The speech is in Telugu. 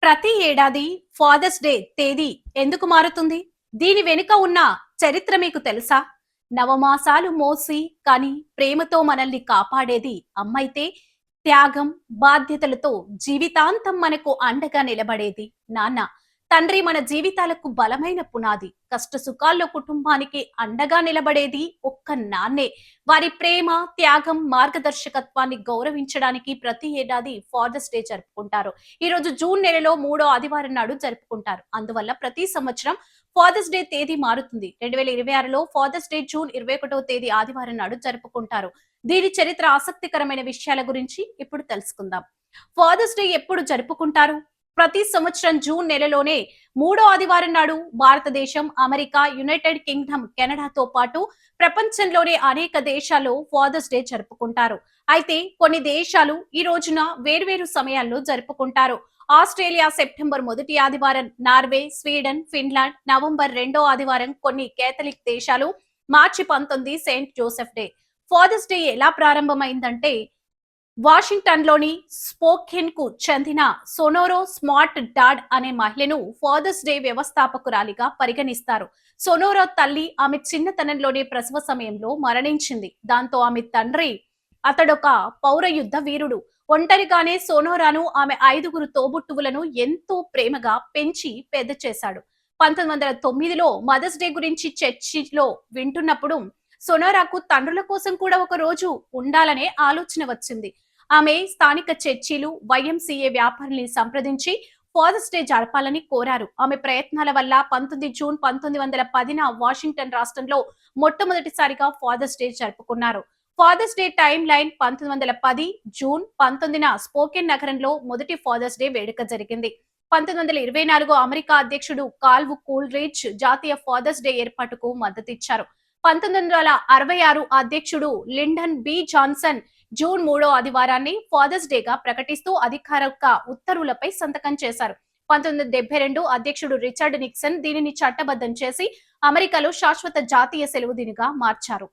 ప్రతి ఏడాది ఫాదర్స్ డే తేదీ ఎందుకు మారుతుంది? దీని వెనుక ఉన్న చరిత్ర మీకు తెలుసా? నవమాసాలు మోసి కానీ ప్రేమతో మనల్ని కాపాడేది అమ్మైతే, త్యాగం, బాధ్యతలతో జీవితాంతం మనకు అండగా నిలబడేది నాన్న. తండ్రి మన జీవితాలకు బలమైన పునాది. కష్ట సుఖాల్లో కుటుంబానికి అండగా నిలబడేది ఒక్క నాన్నే. వారి ప్రేమ, త్యాగం, మార్గదర్శకత్వాన్ని గౌరవించడానికి ప్రతి ఏడాది ఫాదర్స్ డే జరుపుకుంటారు. ఈ రోజు జూన్ నెలలో 3వ ఆదివారం నాడు జరుపుకుంటారు. అందువల్ల ప్రతి సంవత్సరం ఫాదర్స్ డే తేదీ మారుతుంది. 2026లో ఫాదర్స్ డే జూన్ 21వ తేదీ ఆదివారం నాడు జరుపుకుంటారు. దీని చరిత్ర, ఆసక్తికరమైన విషయాల గురించి ఇప్పుడు తెలుసుకుందాం. ఫాదర్స్ డే ఎప్పుడు జరుపుకుంటారు? ప్రతి సంవత్సరం జూన్ నెలలోనే 3వ ఆదివారం నాడు భారతదేశం, అమెరికా, యునైటెడ్ కింగ్డమ్, కెనడాతో పాటు ప్రపంచంలోని అనేక దేశాల్లో ఫాదర్స్ డే జరుపుకుంటారు. అయితే కొన్ని దేశాలు ఈ రోజున వేర్వేరు సమయాల్లో జరుపుకుంటారు. ఆస్ట్రేలియా సెప్టెంబర్ 1వ ఆదివారం, నార్వే, స్వీడన్, ఫిన్లాండ్ నవంబర్ 2వ ఆదివారం, కొన్ని కేథలిక్ దేశాలు మార్చి 19 saint Joseph day. Father's day ఎలా ప్రారంభమైందంటే, వాషింగ్టన్ లోని స్పోకెన్ కు చెందిన సొనోరో స్మార్ట్ డాడ్ అనే మహిళను ఫాదర్స్ డే వ్యవస్థాపకురాలిగా పరిగణిస్తారు. సొనోరో తల్లి ఆమె చిన్నతనంలోనే ప్రసవ సమయంలో మరణించింది. దాంతో ఆమె తండ్రి, అతడొక పౌర యుద్ధ వీరుడు, ఒంటరిగానే సోనోరాను, ఆమె 5గురు తోబుట్టువులను ఎంతో ప్రేమగా పెంచి పెద్ద చేశాడు. 1909లో మదర్స్ డే గురించి చర్చిలో వింటున్నప్పుడు సొనోరాకు తండ్రుల కోసం కూడా ఒక రోజు ఉండాలనే ఆలోచన వచ్చింది. ఆమె స్థానిక చర్చిలు, వైఎంసీఏ వ్యాపారుల్ని సంప్రదించి ఫాదర్స్ డే జరపాలని కోరారు. ఆమె ప్రయత్నాల వల్ల 19 జూన్ 1910న వాషింగ్టన్ రాష్ట్రంలో మొట్టమొదటిసారిగా ఫాదర్స్ డే జరుపుకున్నారు. Father's day time line 1910 June 19న స్పోకెన్ నగరంలో మొదటి ఫాదర్స్ డే వేడుక జరిగింది. 1924 అమెరికా అధ్యక్షుడు కాల్వ్ కూల్రిడ్జ్ జాతీయ ఫాదర్స్ డే ఏర్పాటుకు మద్దతిచ్చారు. 1966 అధ్యక్షుడు లిండన్ బి జాన్సన్ జూన్ 3వ ఆదివారాన్ని ఫాదర్స్ డేగా ప్రకటిస్తూ అధికారిక ఉత్తర్వులపై సంతకం చేశారు. 1972 అధ్యక్షుడు రిచర్డ్ నిక్సన్ దీనిని చట్టబద్ధం చేసి అమెరికాలో శాశ్వత జాతీయ సెలవు దినంగా మార్చారు.